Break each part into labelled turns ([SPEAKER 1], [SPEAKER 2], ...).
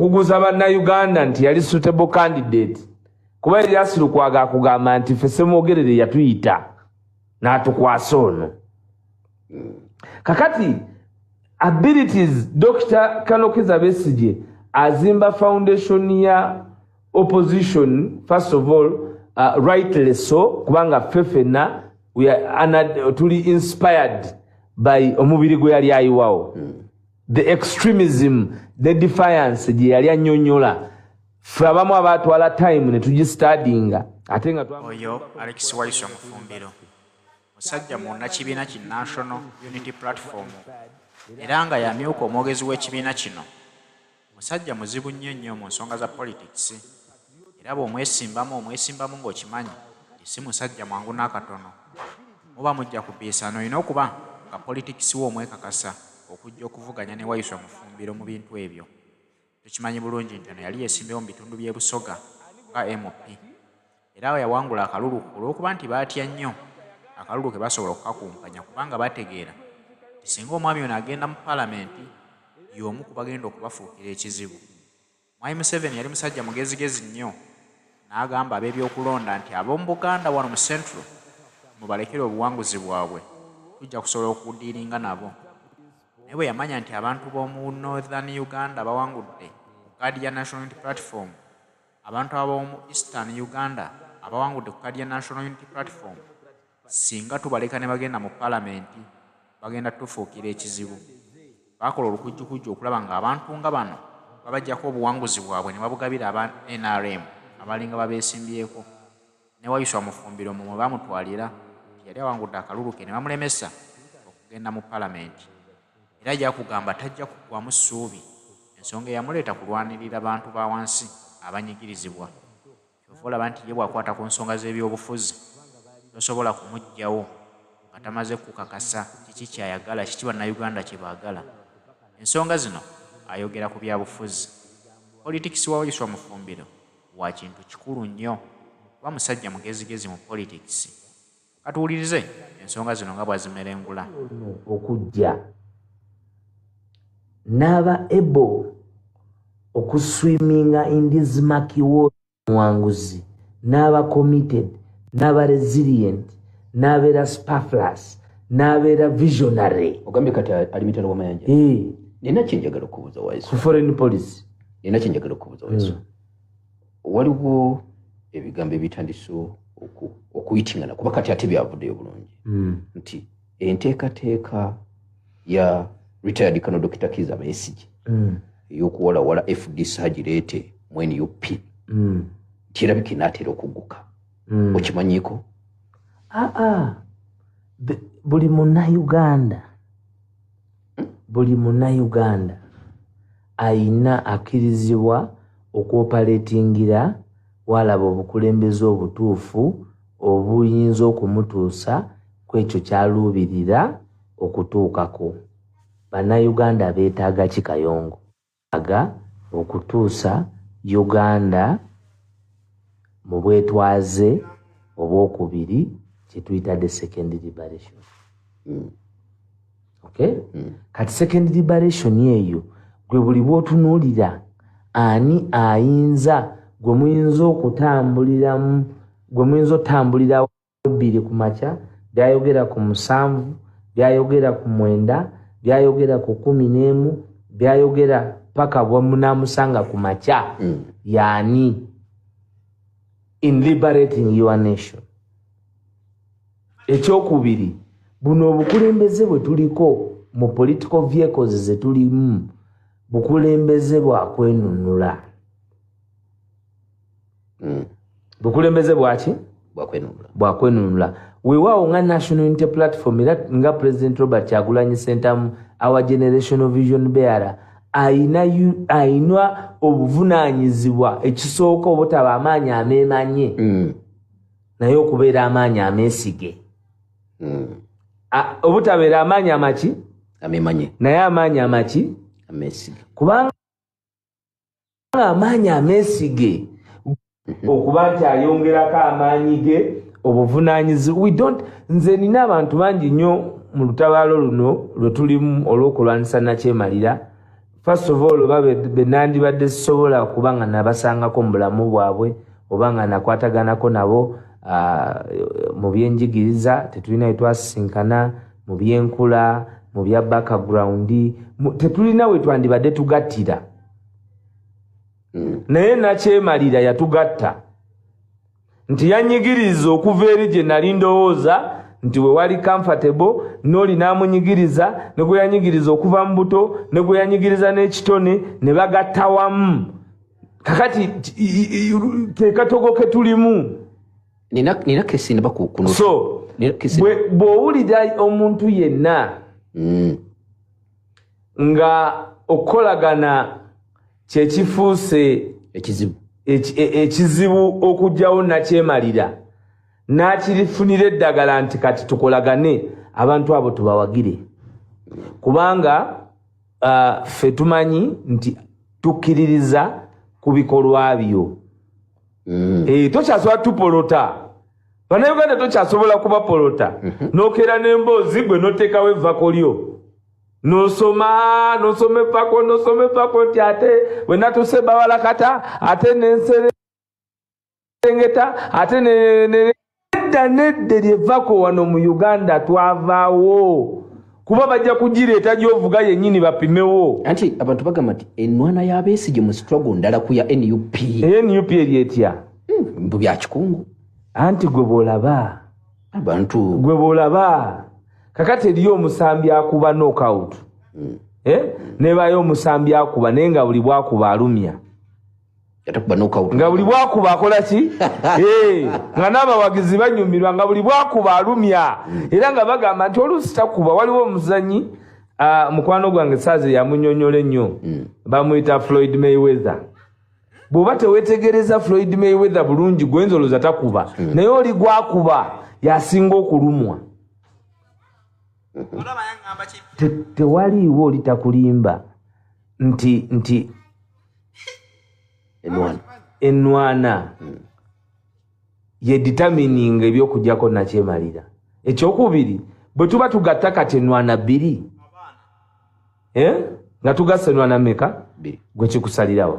[SPEAKER 1] okuguza bannayuganda nti yali suitable candidate kuba Erias Lukwago akugamba nti ffe Ssemwogerere yatuyita n'atukwasa ono. Kakati abilities Dr. Kanokiza Besigye azimba foundation ya opposition first of all rightly so kubanga fefena we are tuli inspired by omubiri gwe yali ayiwawo the extremism the defiance gye yali annyonnyola ffe abamu abaatwala time ne tugistudyinga ate nga
[SPEAKER 2] oyo Alex Waiswa Mufumbiro musajja munnakibiina ki National Unity Platform era nga yamyuka omwogezi w'ekibiina kino. Musajja muzibu nnyo mu nsonga za politics era bw'omwesimbamu ng'okimanyi si musajja mwangu n'akatono muba mujja kubiisano olina okuba nga politics w'omwekakasa okujja okuvuganya ne Waiswa Mufumbiro mu bintu ebyo. Tukimanyi bulungi nti ono yali yeesimbewo mu bitundu by'e Busoga nga MP era we yawangula akalulu olw'okuba nti baatya nnyo akalulu ke basobola okukakumpanya kubanga bategeera ti singa omwami ono agenda mu palamenti y'omu ku bagenda okubafuukira ekizibu. Mwai Museveni yali musajja mugezigezi nnyo n'agamba ab'ebyokulonda nti ab'omu Buganda wano mu Central mubalekere obuwanguzi bwabwe tujja kusobola okudiiringa nabo. Naye bwe yamanya nti abantu b'omu Northern Uganda bawangudde ku kaadi ya National Unity Platform, abantu ab'omu Eastern Uganda abawangudde ku kaadi ya National Unity Platform, singa tubaleka ne bagenda mu palamenti bagenda tufuukira ekizibu. Bakola olukujjukujju okulaba ng'abantu nga bano babajjako obuwanguzi bwabwe ne babugabira aba NRM abalinga babeesimbyeko. Ne Waiswa Mufumbiro mwe bamutwalira yali awangudde akalulu ke ne bamulemesa okugenda mu palamenti. Era gyakugamba tajja kuggwamu ssuubi ensonga eyamuleeta kulwanirira bantu ba wansi abanyigirizibwa. Kyova olaba nti ye bw'akwata ku nsonga z'ebyobufuzi tosobola kumuggyawo nga tamaze kukakasa kiki kyayagala kiki bannayuganda kye baagala. Ensonga zino ayogera ku byabufuzi. Politics wa Waiswa Mufumbiro wa kintu kikulu nnyo kuba musajja mugezigezi mu politics. Katuwulirize ensonga zino nga bwazimerengula.
[SPEAKER 1] Okujja n'aba able okuswiminga in this murky water muwanguzi n'aba committed n'aba resilient n'abeera superfluous n'abeera visionary.
[SPEAKER 3] Ogambye kati ali mitalo w'amayanja. Nina kyenjagala okubuuza Waiswa.
[SPEAKER 1] Ku foreign policy.
[SPEAKER 3] Nina kyenjagala okubuuza Waiswa. Waliwo ebigambo ebitandise okuyitingana kuba kati ate byavuddeyo bulungi. Nti enteekateeka ya retired Colonel Dr. Kizza Besigye ey'okuwalawala FDC agireete mu NUP kirabika inaatera okugguka. Okimanyiiko?
[SPEAKER 1] Buli munnayuganda ayina akkirizibwa okuopaletingira walaba obukulembeze obutuufu obuyinza okumutuusa ku ekyo kyaluubirira okutuukako. Bannayuganda beetaaga ki Kayongo? Aga okutuusa Uganda mu bwetwaze obwokubiri kye tuyita the second liberation. Okay? Kati second liberation eyo gwe buli bw'otunuulira ani ayinza gwe muyinza okutambuliramu gwe muyinza otambulira bbiri ku makya byayogera ku 7 byayogera ku 9 byayogera ku 11 byayogera paka bwamunamusanga ku makya yani in liberating your nation. Ekyokubiri buno obukulembeze bwe tuliko mu political vehicles ze tulimu bukulembeze bwakwenunula. Bukulembeze bwaki? Bwakwenunula. Weewaawo nga National Unity Platform era nga President Robert Kyagulanyi Ssentamu our generational vision bearer ayina obuvunaanyizibwa ekisooka obutaba amaanyi ameemanye naye okubeera amaanyi ameesige. Obutabeera amaanyi amaki?
[SPEAKER 3] Ameemanye.
[SPEAKER 1] Naye amaanyi amaki?
[SPEAKER 3] Ameesige.
[SPEAKER 1] Kubanga amaanyi ameesige okuba nti ayongerako amaanyi ge obuvunaanyizibwa. Nze nina abantu bangi nnyo mu lutabaalo luno lwe tulimu olw'okulwanisa Nakyemalira first of all benandi badde sobola kubanga nabasangako mu bulamu bwabwe obanga nakwataganako nabo mu byenjigiriza tetulina twasinkana mu byenkula mu bya background tetulina we twandibadde tugattira naye nakyemalira yatugatta nti yanyigiriza okuva eri gye nali ndowooza nti we wali comfortable n'oli n'amunyigiriza ne gwe yanyigiriza okuva mu buto ne gwe yanyigiriza n'ekitone ne bagatta wamu kakati kekatogo ke tulimu
[SPEAKER 3] nina kesi ne bakukuno
[SPEAKER 1] so bw'owulira omuntu yenna nga okukolagana kyekifuuse ekizibu okugyawo nakyemalira n'akirifunira eddagala nti kati tukolagane abantu abo tubawagire kubanga ffe tumanyi nti tukkiririza ku bikolwa byo tokyasobola tupolota bannayuganda tokyasobola kubapolota n'okeera n'emboozi gwe n'oteekawo evvako lyo nosome pako nti ate bwe natuse bawalakata ate nenserengeta ate nedda lyevako wano mu Uganda twavaawo kuba bajja kugireeta gy'ovuga yennyini bapimewo
[SPEAKER 3] anti abantu bagamba nti ennwana y'abeesigye mu struggle ndala ku ya NUP
[SPEAKER 1] eri etya
[SPEAKER 3] mbu bya kikungu
[SPEAKER 1] anti gwe bw'olaba
[SPEAKER 3] abantu
[SPEAKER 1] gwe bw'olaba kakati eriyo omusambi akuba knockout nebayo omusambi akuba naye nga buli bwakuba alumya
[SPEAKER 3] nga
[SPEAKER 1] buli bwakuba akola ki nga n'abawagizi banyumirwa nga buli bwakuba alumya era nga bagamba nti oluusi takuba waliwo omuzanyi mukwano gwange saazi yamunyonyola ennyo bamuyita Floyd Mayweather bw'oba teweetegereza Floyd Mayweather bulungi gwenzoloza takuba naye oli gwakuba yasinga okulumwa tewaliiwo oli takulimba nti ennwana ye determining ebyokujjako nakyemalira ekyokubiri bwe tuba tugatta kati ennwana bbiri nga tugassa ennwana meka gwe kikusalirawo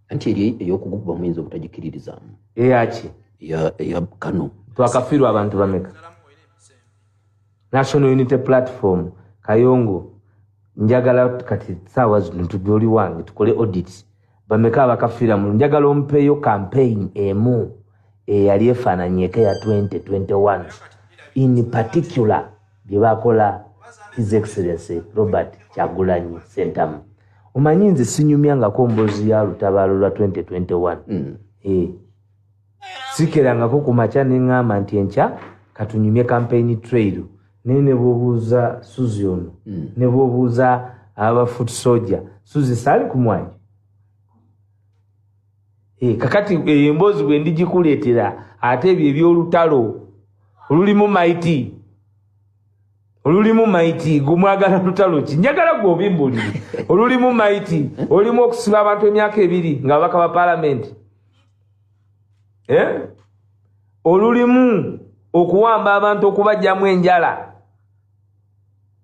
[SPEAKER 3] anti eri ey'okuguba muyinza obutagikiririzaamu
[SPEAKER 1] eyaki
[SPEAKER 3] eya kano
[SPEAKER 1] twakafiirwa abantu bameka National Unity Platform Kayongo njagala kati saawa zino tudyoli wange tukole audit bameka abakafiira mu njagala ompeeyo campaign emu eyali efaananyeko ya 2021 in particular bye bakola His Excellency Robert Kyagulanyi Ssentamu omanyi nze sinyumyangako mboozi ya lutabaalo lwa 2021 sikerangako ku makya neŋŋamba nti enkya katunyumye campaign trail naye ne bw'obuuza Suzy ono ne bw'obuuza aba foot soldier Suzy saali ku mwanyi kakati emboozi bwe ndigikuleetera ate ebyo eby'olutalo olulimu maiti gumwagala lutalo ki njagala gwe obimbulire olulimu maiti olimu okusiba abantu emyaka 2 nga babaka ba palamenti olulimu okuwamba abantu okubajjamu enjala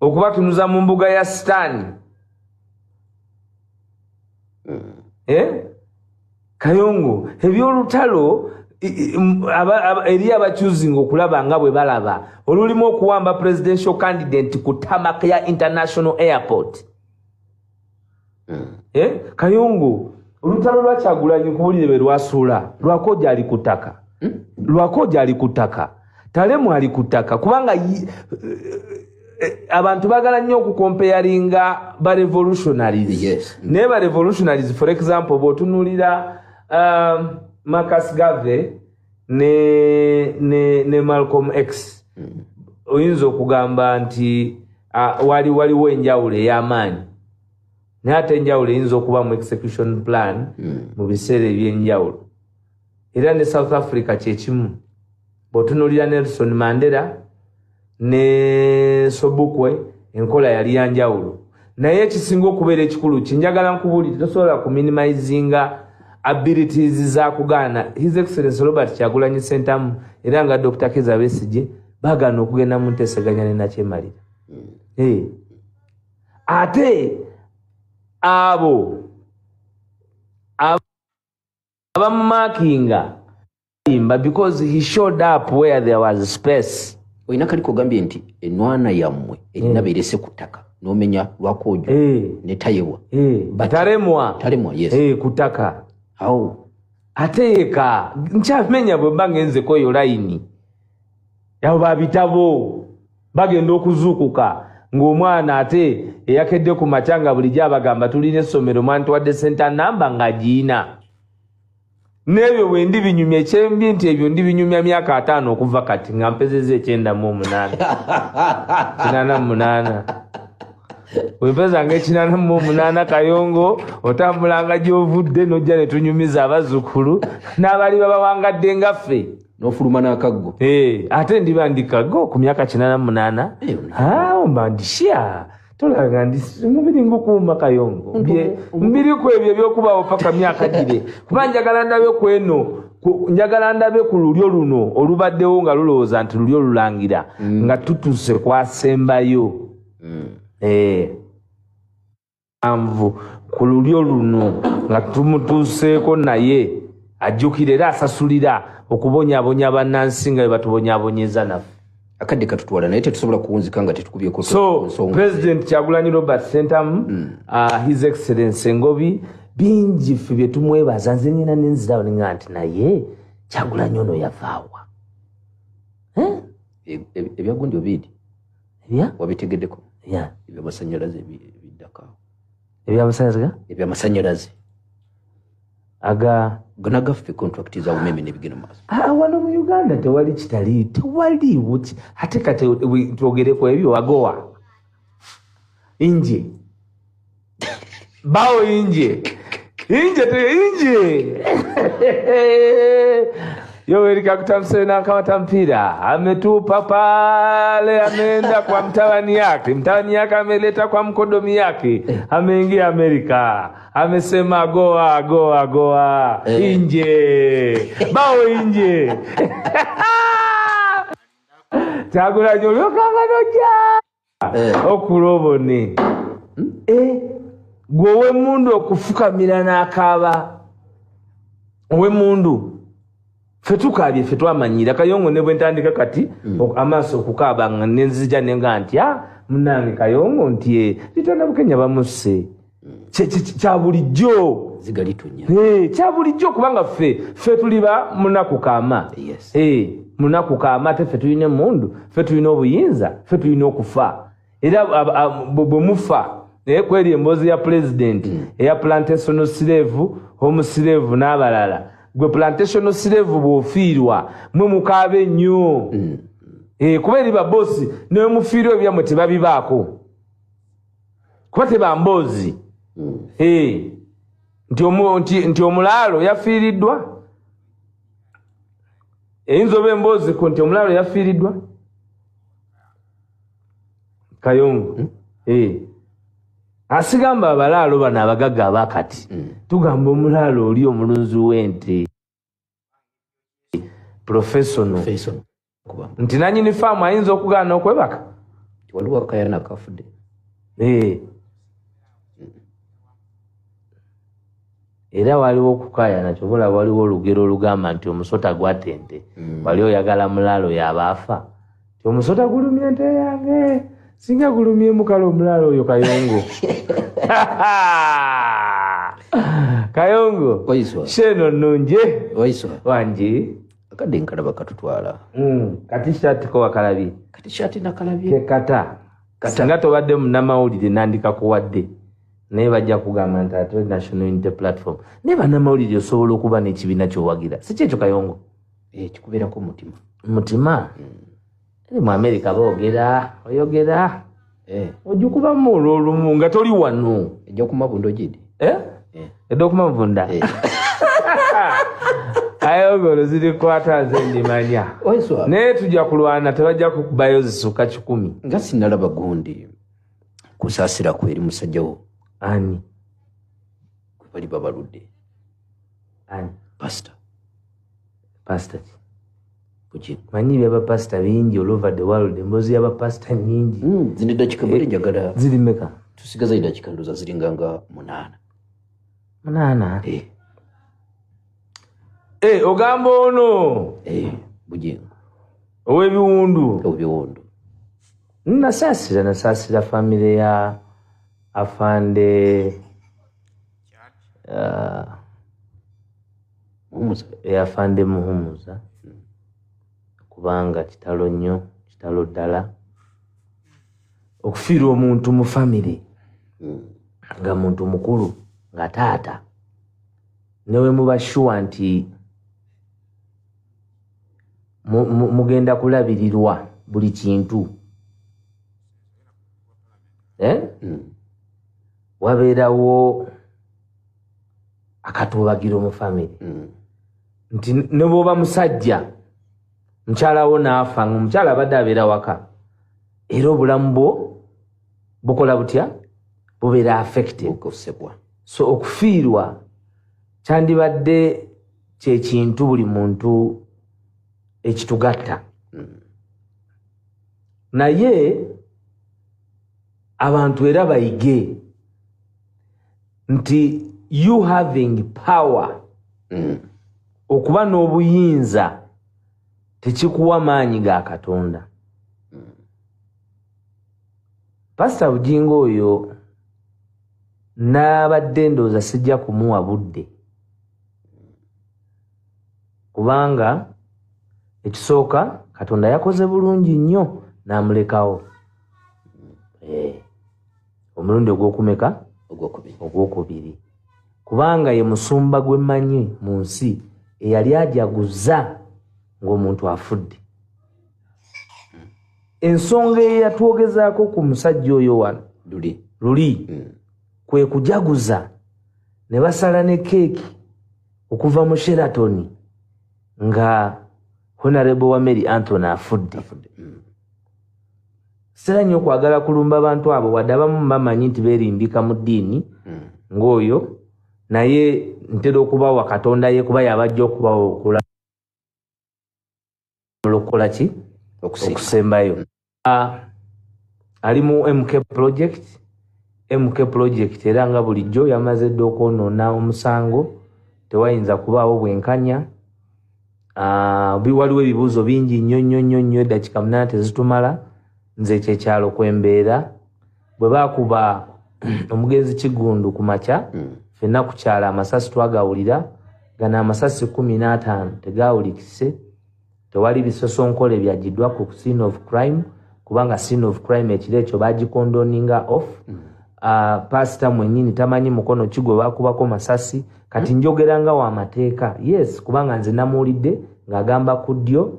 [SPEAKER 1] okubatunuza mu mbuga ya sitaani Kayongo ebyolutalo eri abakyuzinga okulaba nga bwe balaba olulimu okuwamba presidential candidate ku tarmac ya international airport Kayongo olutalo lwa Kyagulanyi kubulire be lwasuula lwakoja ali kutaka lwakoja ali kutaka talemu ali kutaka kubanga abantu bagala nnyo okukompeyaringa ba revolutionaries ne ba revolutionaries for example botunulira Marcus Garvey ne Malcolm X oyinza okugamba nti waliwo enjawulo ey'amaanyi naye ate enjawulo eyinza okuba mu execution plan mu biseera ebyenjawulo era ne South Africa kyekimu botunulira Nelson Mandela ne Sobukwe enkola yali yanjawulo naye ekisinga okubeera ekikulu kinjagala nkubulire tosobola kuminimizinga abilities za kugaana His Excellency Robert Kyagulanyi Ssentamu era nga Dr. Kizza Besigye bagana okugenda mu nteeseganya ne nakyemalira ate abo abamumakinga because he showed up where there was space.
[SPEAKER 3] Oyina kaliko gambye nti enwana yammwe erina berese kutaka nomenya lwakojo ne tayewa
[SPEAKER 1] bataremwa
[SPEAKER 3] yes
[SPEAKER 1] kutaka
[SPEAKER 3] how
[SPEAKER 1] ateeka nkyamenya bwe bangenze koyo line yabo babitabo bagenda okuzuukuka ng'omwana ate eyakedde ku macanga bulijjo abagamba tulina essomero mwantu wadde center number nga giina n'ebyo bwe ndi binyumya ekyembi nti ebyo ndi binyumya myaka 5 okuva kati nga mpezeza 98 wempeza nga 88 Kayongo otambulanga gy'ovudde n'ojja ne tunyumiza abazzukulu n'abali babawangadde nga ffe
[SPEAKER 3] n'ofuluma n'akaggo
[SPEAKER 1] ate ndiba ndi kaggo ku myaka 88 mbandishya tolaga ndi mubiri ngukuuma Kayongo mbiri ku ebyo ebyokubawo paka myaka gire kuba njagala ndabe kweno njagala ndabe ku lulyo luno olubaddewo nga lulowooza nti lulyo lulangira nga tutuse kwasembayo anvu ku lulyo luno nga tumutuuseeko naye ajjukira era asasulira okubonyabonya bannansi nga bwe batubonyabonyeza naffe
[SPEAKER 3] akadde katutwala naye tetusobola kuwunzika nga tetukubyeko
[SPEAKER 1] President Kyagulanyi Robert Sentamu His Excellency Ngobi bingi ffe bye tumwebaza nze ngenda nenzirawo ninga nti naye Kyagulanyi ono yavaawa
[SPEAKER 3] ebyagundi obidi wabitegeddeko ebyamasanyalaze biddaka ebyamasanyalaze ganagaffe contract za umeme nebigenda maaso
[SPEAKER 1] wano mu Uganda tewali tewaliwo ate kati twogereko ebyo wagowa inje bawo inje Yoweri Kaguta Museveni akamata mpira ametupa pale, ameenda kwa mtawani yake ameleta kwa mkodomi yake, ameingia Amerika, amesema goa inje bao inje chagula jolo kanganoja okulobone gwe mundu okufukamira n'akaaba we mundu fetukabye fetwamanyira Kayongo ne bwentandika kati amaso okukaaba nga nenzija nenga nti munange Kayongo nti litona bukenya bamusse kya bulijjo
[SPEAKER 3] zigalitunya
[SPEAKER 1] kya bulijjo kubanga fe tuliba munakukama munakukama te fe tuyine mundu fe tuyine obuyinza fe tuyine okufa era bwe mufa kweli embozi ya president eya plantation slave home slave n'abalala gwe plantation slave bw'ofiirwa mwe mukaabe nnyo kuba eri babosi ne mufiirwa ebyamwe tebabibaako kuba tebambozi nti omulaalo yafiiriddwa eyinza oba emboozi ko nti omulaalo yafiiriddwa Kayongo asigamba abalaalo bano abagagga abakati tugamba omulaalo oli omulunzi w'ente professional nti nanyini faamu ayinza okugaana okwebaka
[SPEAKER 3] waliwo akayana kafudde
[SPEAKER 1] era waliwo okukayana kyobola waliwo olugero olugamba nti omusota gwatente wali oyagala mulaalo yabaafa ti omusota gulumya ente yange singa gulumye mukalo omulaalo oyo Kayongo Kayongo
[SPEAKER 3] Waiswa
[SPEAKER 1] sheno nunje
[SPEAKER 3] Waiswa
[SPEAKER 1] wanji
[SPEAKER 3] akadde nkalaba katutwala
[SPEAKER 1] kati shati ko wakalabi
[SPEAKER 3] kati shati nakalabye
[SPEAKER 1] kata singa tobadde munnamawulire nandika kuwadde naye bajja kugamba nti ate National Unity Platform naye bannamawulire osobola okuba n'ekibiina kyowagira si kyekyo Kayongo
[SPEAKER 3] kikubeerako
[SPEAKER 1] mutima mu Amerika boogera oyogera ojja kuba muolo olumu nga toli wano
[SPEAKER 3] ejja kumabunda gidi
[SPEAKER 1] edda okumavunda Kayongo zirikwata nze ndimanya naye tujja kulwana tebajja kukubayo zisuka 10
[SPEAKER 3] nga sinalaba gundi kusaasira kweri musajjawo
[SPEAKER 1] ani
[SPEAKER 3] bali babaludde
[SPEAKER 1] ani
[SPEAKER 3] pastor
[SPEAKER 1] Bujingo manyi byaba pastor bingi all over the world embozi yaba pastor nyingi
[SPEAKER 3] zinedda kikabuli njagala
[SPEAKER 1] ziri meka
[SPEAKER 3] tusigaza idakika ndoza ziringanga 8.
[SPEAKER 1] Ogamba ono
[SPEAKER 3] Bujingo
[SPEAKER 1] owebiwundu nasasira famire ya afande afande Muhumuza kubanga kitalo nnyo kitalo ddala okufiirwa omuntu mu famire nga muntu mukulu nga taata newe mubashuwa nti mugenda kulabirirwa buli kintu wabeerawo akatubagiro mu famire nti ne bw'oba musajja mukyalawo naafa nga omukyala abadde abeera waka era obulamu bwo bukola butya bubeera affected. So okufiirwa kyandibadde kyekintu buli muntu ekitugatta naye abantu era bayige nti you having power okuba n'obuyinza tekikuwa maanyi ga Katonda. Pastor Bujingo oyo n'abadde ndowooza sijja kumuwa budde kubanga ekisooka Katonda yakoze bulungi nnyo n'amulekawo omulundi ogw'okumeka ogwokubiri kubanga ye musumba gwe mmanyi mu nsi eyali ajaguza ng'omuntu afudde. Ensonga eyatwogezaako ku musajja oyo wano luli kwe kujaguza ne basala ne keeki okuva mu Sheraton nga Honorable wa Mary Anthony afudde. Sera nnyo okwagala kulumba abantu abo wadde abamu bamanyi nti beerimbika mu ddiini ng'oyo naye ntera okubawa Katonda ye kuba yabajja okubawa okukola ki okusembayo. Ali mu MK project era nga bulijjo yamaze dde okwonoona omusango tewayinza kubaawo bwenkanya. Waliwo ebibuuzo bingi nnyo eddakika 8 tezitumala nze ekyekyalo kwembeera bwe baakuba omugenzi Kigundu ku makya ffenna ku kyalo amasasi twagawulira gano amasasi 15 tegawulikise tewali bisosonkole byagiddwa ku scene of crime kubanga scene of crime ekiro ekyo bagikondoninga off. Pastor mwennyini tamanyi mukono kigwe baakubako masasi kati njogeranga wa mateeka yes kubanga nze namuwulidde ng'agamba ku ddyo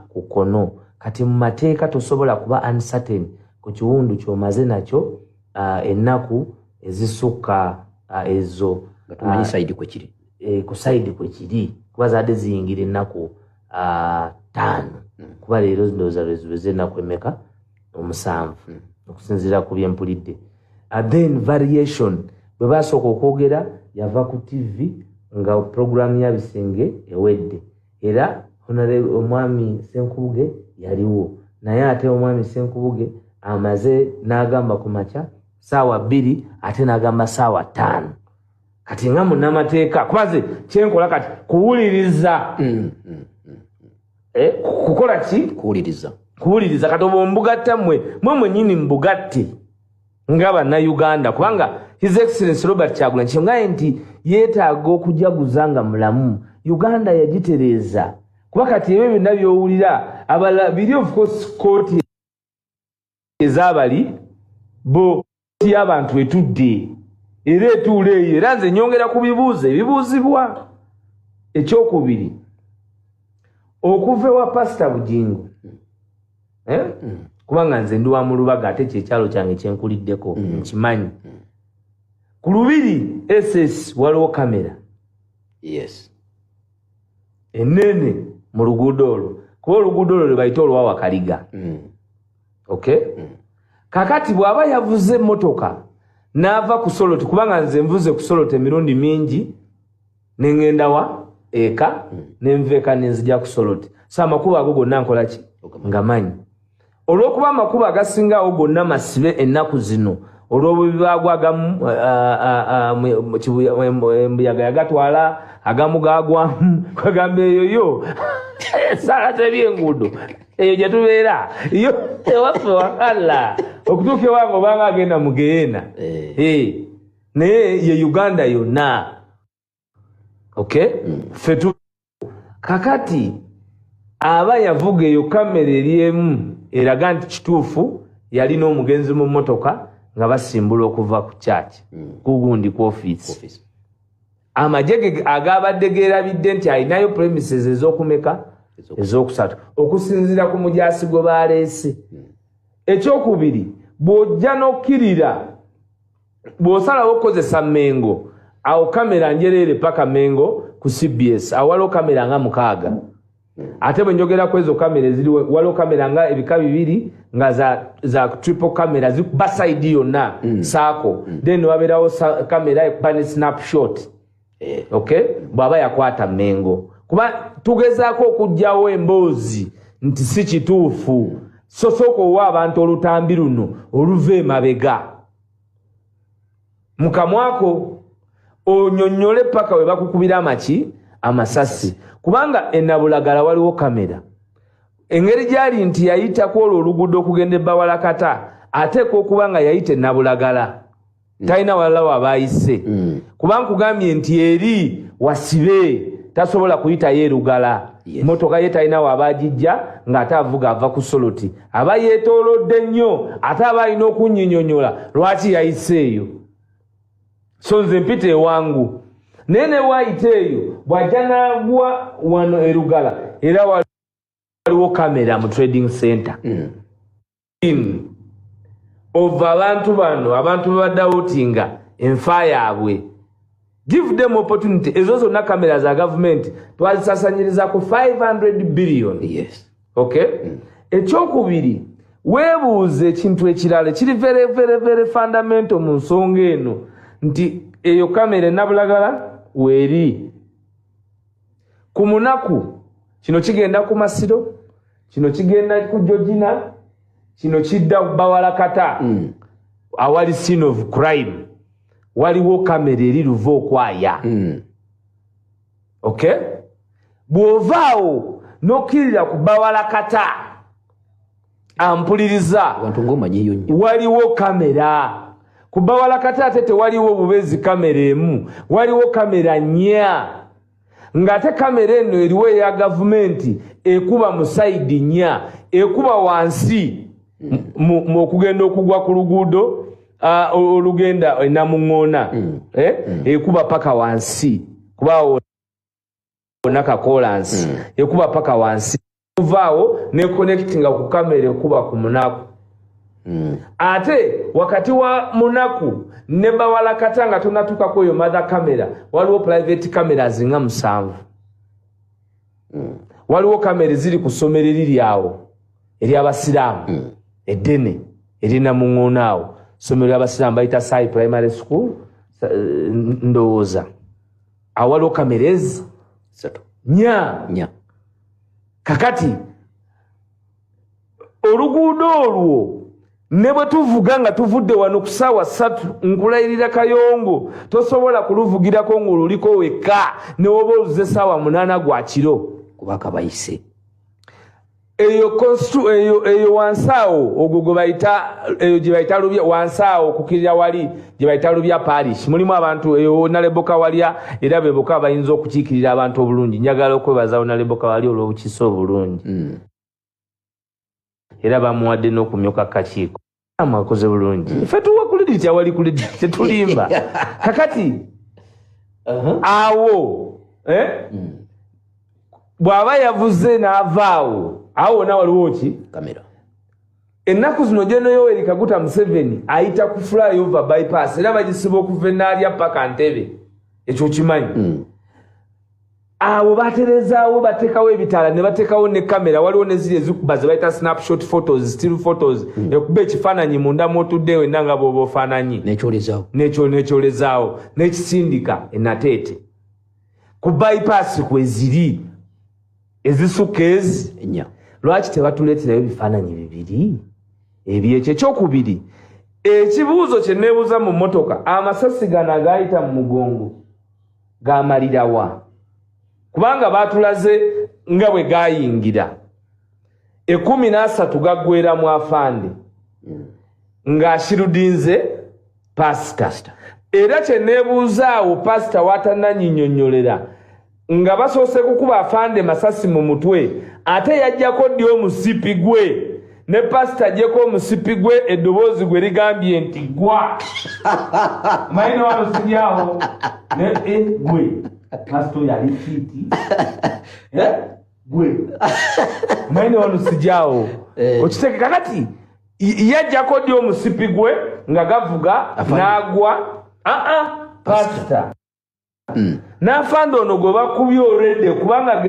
[SPEAKER 1] ku kkono kati mu mateeka tosobola kuba uncertain ku kiwundu ky'omaze nakyo ennaku ezisukka ezo
[SPEAKER 3] tumanyi side kwe kiri
[SPEAKER 1] ku side kwe kiri kuba zaadde ziyingira ennaku 5 kuba leero ndowooza lweziweze ennaku emeka 7 okusinziira ku bye mpulidde. Then variation bwe basooka okwogera yava ku TV nga programu ya Bisenge ewedde era Honorable omwami Senkubuge yaliwo naye ate omwami Senkubuge amaze n'agamba ku makya saawa 2 ate n'agamba saawa 5 kati nga munnamateeka kubaze kyenkola kati kuwuliriza kukola ki kuwuliriza kati oba ombugatta mwe mwennyini mbugatte nga bannayuganda kubanga His Excellency Robert Kyagulanyi Kyengaye nti yeetaaga okujaguza nga mulamu Uganda yagitereeza kuba kati ebyo byonna by'owulira abala biri of course court ez'abali bo y'abantu etudde era etuula eyo era nze nyongera ku bibuuzo ebibuuzibwa. Ekyokubiri okuva ewa Pastor Bujingo kubanga nze ndi wa mu Lubaga ate kyekyalo kyange kyenkuliddeko nkimanyi ku Lubiri SS waliwo kamera enene mu luguudo olwo kuba oluguudo olwo lwe bayita olwawa Kaliga kakati bw'aba yavuze emmotoka n'ava ku Soloti kubanga nze nvuze ku Soloti emirundi mingi neŋŋenda wa eka nenva eka nenzija ku Soloti so amakubo ago gonna nkola ki ngamanyi olw'okuba amakubo agasingawo gonna masibe ennaku zino olw'obubibagwa agamu embuyaga yagatwala agamu gagwamu kwagamba eyoyo sala z'ebyenguudo eyo gye tubeera yo ewaffe wakala okutuuka ewange obanga agenda mu geena naye ye Uganda yonna okay fetu kakati aba yavuga eyo kamera eri emu eraga nti kituufu yalina omugenzi mu mmotoka nga basimbula okuva ku church kugundi ku office amajege agabadde geerabidde nti alinayo premises ez'okumeka ez'okusatu okusinziira ku mujaasi gwe baleese ekyokubiri bw'ojja n'okkirira bw'osalawo okukozesa Mengo awo kamera njereere paka Mengo ku CBS awaliwo kamera nga 6 ate bwe njogera ku ezo kamera eziriwo waliwo kamera nga ebika 2 nga za triple camera zikubasaidi yonna saako then wabeerawo kamera ekubani snapshot okay bw'aba yakwata Mengo kuba tugezaako okugjawo emboozi nti si kituufu sosooka owa abantu olutambi luno oluva emabega mukamwako onyonyole paka we bakukubira amasasi kubanga enabulagala waliwo kamera engeri gyali nti yayitako olwo oluguudo okugenda ebbawalakata ateeka okuba nga yayita enabulagala talina walala wabayise kubanga kugambye nti eri wasibe tasobola kuyitayo erugala motoka ye talina wabagijja ng'ate avuga ava ku soloti aba yeetoolodde nnyo ate aba alina okunnyinnyonnyola lwaki yayise eyo so nze mpita ewangu naye ne waayita eyo bw'ajja n'agwa wano erugala era waliwo kamera mu trading center ova abantu bano abantu babadde awutinga enfa yaabwe give them opportunity ezo zonna kamera za government twazisasanyiriza ku 500 billion okay ekyokubiri weebuuze ekintu ekirala kiri very very very fundamental mu nsonga eno nti eyo kamera enabulagala weeri ku munaku kino kigenda ku Masiro kino kigenda ku Georgina kino kidda ku Bawalakata awali scene of crime waliwo kamera eri luva okwaya okay bw'ovaawo n'okkirira ku Bawalakata ampuliriza waliwo kamera ku Bawalakata ate tewaliwo bubezi kamera emu waliwo kamera 4 ng'ate kamera eno eriwo eya gavumenti ekuba mu sayidi 4 ekuba wansi mu okugenda okugwa ku luguudo olugenda enamuŋŋoona ekuba paka wansi kubawo nakakolansi ekuba paka wansi kuvaawo ne connectinga ku kamera ekuba ku munaku ate wakati wa munaku ne Bawalakata nga tonatuukako eyo mother camera waliwo private cameras nga 7 waliwo kamera ziri ku ssomero eriri awo ery'abasiraamu eddene erinamuŋŋoona awo ssomero ly'abasiraamu bayita Sai Primary School ndowooza awo waliwo kamera ezi 4 kakati oluguudo olwo ne bwe tuvuga nga tuvudde wano ku ssaawa 3 nkulayirira Kayongo tosobola kuluvugirako ng'oluliko wekka ne woba oluze essaawa 8 gwa kiro
[SPEAKER 3] kubaka bayise
[SPEAKER 1] eyo wansaawo ogwo gwe bayita eyo gye bayita lubya wansaawo okukirira wali gye bayita lubya parish mulimu abantu eyo naleboka walya era beboka bayinza okukiikirira abantu obulungi njagala okwebazawo naleboka wali olw'obukisa obulungi era bamuwadde n'okumyoka kakiiko amakoze bulungi ffe tuwa kulediti awali kulediti tetulimba kakati awo bw'aba yavuze n'avaawo awo wonna waliwo ki
[SPEAKER 3] kamera
[SPEAKER 1] ennaku zino General Yoweri Kaguta Museveni ayita ku flyover bypass era bagisiba okuva enaalya paka Ntebe ekyo kimanyi awo baterezaawo bateekawo ebitaala ne bateekawo ne kamera waliwo ne ziri ezikuba ze bayita snapshot photos still photos ekuba ekifaananyi munda mwotudde wenna nga bw'oba ofaananyi n'ekyolezaawo n'ekisindika enateete ku bypass kweziri ezisukka ezi lwaki tebatuleeterayo ebifaananyi bibiri ebyekyo ekyokubiri ekibuuzo kye neebuuza mu mmotoka amasasi gano agayita mu mugongo gamalirawa kubanga baatulaze nga bwe gayingira 13 gaggwera mu afande ng'ashirudinze pasita era kye neebuuzaawo pasita watanannyinnyonnyolera nga basoose kukuba afande masasi mu mutwe ate yajjako ddi omusipi gwe ne pasita ajjeko omusipi gwe eddoboozi gwe ligambye nti gwa mayina wano siryawo gwe pasita oyo ali fiiti gwe mayina wano siryawo okiteke kakati yajjako ddi omusipi gwe nga gavuga n'agwa pasita n'afande ono gwe bakubye olwedde kubanga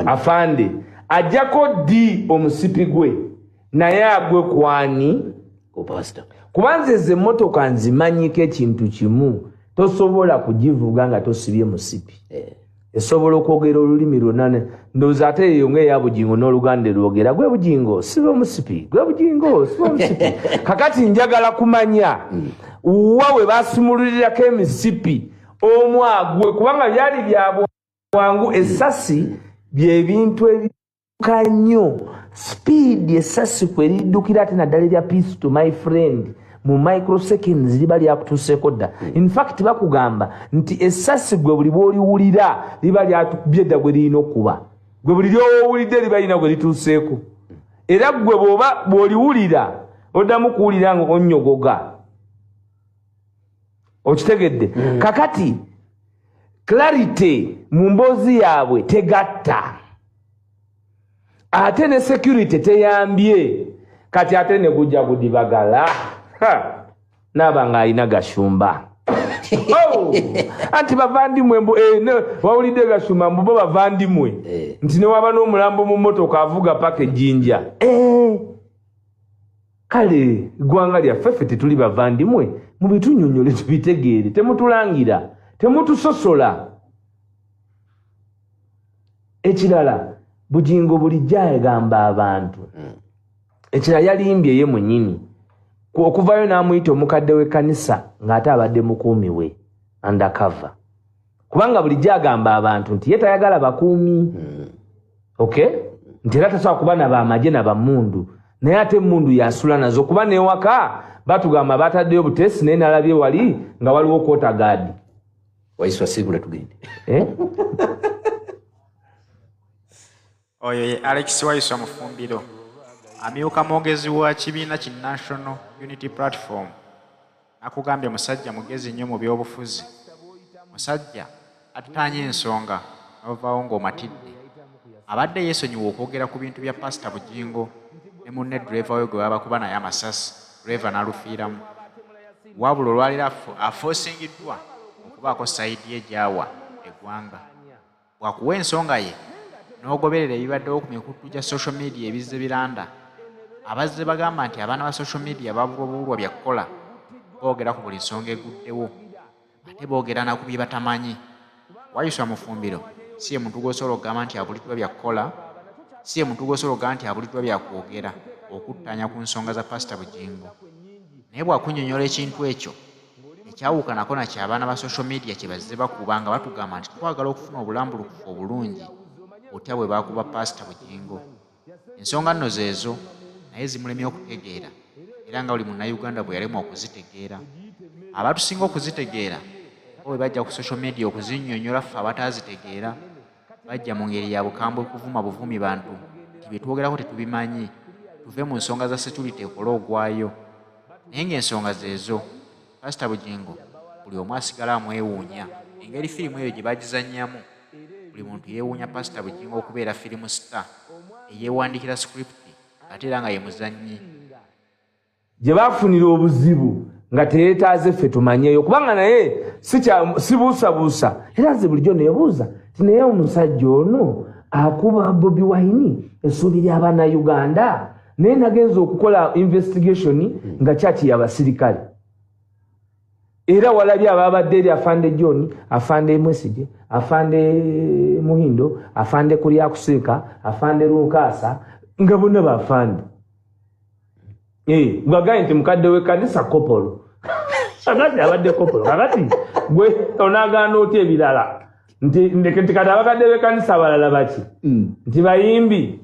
[SPEAKER 1] afande ajjako ddi omusipi gwe naye agwe kwani kubanze ze emmotoka nzimanyiko ekintu kimu tosobola kugivuga nga tosibye musipi esobola okwogera olulimi lwonna ndowooza ate eyo ng'eya Bujingo n'Oluganda lwogera gwe Bujingo sibe omusipi gwe Bujingo sibe omusipi kakati njagala kumanya wa we basimululirako emisipi omu agwe kubanga byali bya bwangu essasi byebintu ebiruka nnyo speed essasi kweriddukira ate naddala erya pistol my friend mu microseconds liba lyakutuuseeko dda in fact bakugamba nti essasi gwe buli bw'oliwulira liba lyatubye dda gwe lirina okuba gwe buli lyowulidde liba lirina gwe lituuseeko era gwe bw'oliwulira oddamu kuwulira nga onnyogoga okitegedde kakati clarity mu mboozi yaabwe tegatta ate ne security teyambye kati ate ne gujja gudibagala naaba ng'alina gashumba anti bavandimwe wawulidde gashumba mbubo bavandimwe nti ne waba n'omulambo mu mmotoka avuga paka ejjinja kale eggwanga lyaffe ffe tetuli bavandimwe mubitunyonyole tubitegeere temutulangira temutusosola ekirala Bujingo bulijjo agamba abantu ekirala yalimbye ye mwennyini okuvayo n'amuyita omukadde w'ekkanisa ng'ate abadde mukuumi we undercover kubanga bulijjo agamba abantu nti ye tayagala bakuumi okay nti era tasobola kuba na bamagye na bammundu naye ate emmundu yasula nazo kuba n'ewaka batugamba bataddeyo buteesi naye nalabye wali nga waliwo kwota gaadi
[SPEAKER 3] Waiswa sigula tugende
[SPEAKER 2] oyo ye Alex Waiswa Mufumbiro amyuka mwogezi wa kibiina ki National Unity Platform akugambye musajja mugezi nnyo mu byobufuzi musajja atutanye ensonga n'ovaawo ng'omatidde abadde yeesonyiwa okwogera ku bintu bya pasita Bujingo ne munne driver we gwe babakuba naye amasasi driver n'alufiiramu wabula olwaliro afoosingiddwa okubaako sayidi ye gy'awa eggwanga bwakuwa ensonga ye n'ogoberera ebibaddewo ku mikutu gya social media ebizze biranda abazze bagamba nti abaana ba social media babulwa obubulwa bya kukola boogera ku buli nsonga eguddewo ate boogera na ku bye batamanyi Waiswa Mufumbiro si ye muntu gw'osobola okugamba nti abuliddwa bya kukola si ye muntu gw'osobola okugamba nti abuliddwa bya kwogera okuttanya ku nsonga za pasita Bujingo naye bwakunnyonnyola ekintu ekyo ekyawukanako nakyo abaana ba social media kye bazze bakuba nga batugamba nti twagala okufuna obulambulukufu obulungi otya bwe bakuba pasita Bujingo ensonga nno zeezo naye zimulemye okutegeera era nga buli munnayuganda bwe yalemwa okuzitegeera abatusinga okuzitegeera bwe bajja ku social media okuzinnyonnyola ffe abatazitegeera bajja mu ngeri ya bukambwe kuvuma buvumi bantu nti bye twogerako tetubimanyi tuve mu nsonga za security ekole ogwayo naye ng'ensonga zeezo pasita Bujingo buli omu asigala amwewuunya engeri firimu eyo gye bagizannyamu buli muntu yeewuunya pasita Bujingo okubeera firimu star eyeewandikira script ate era nga ye muzannyi
[SPEAKER 1] gye baafunira obuzibu nga teyeetaaze ffe tumanyeeyo kubanga naye sibuusabuusa era nze bulijjo neebuuza ti naye omusajja ono akuba Bobi Wine essuubi ly'Abannayuganda naye nagenza okukola investigation nga kyaki y'abasirikale era walabye ababadde eri afande John afande Mwesige afande Muhindo afande Kulyakuseeka afande Runkaasa nga bonna bafande Gwagaye nti mukadde w'ekkanisa kopolo. Kakati abadde kopolo. Kakati gwe onagaana otya ebirala. Nti kati abakadde b'ekkanisa abalala baki. Nti bayimbi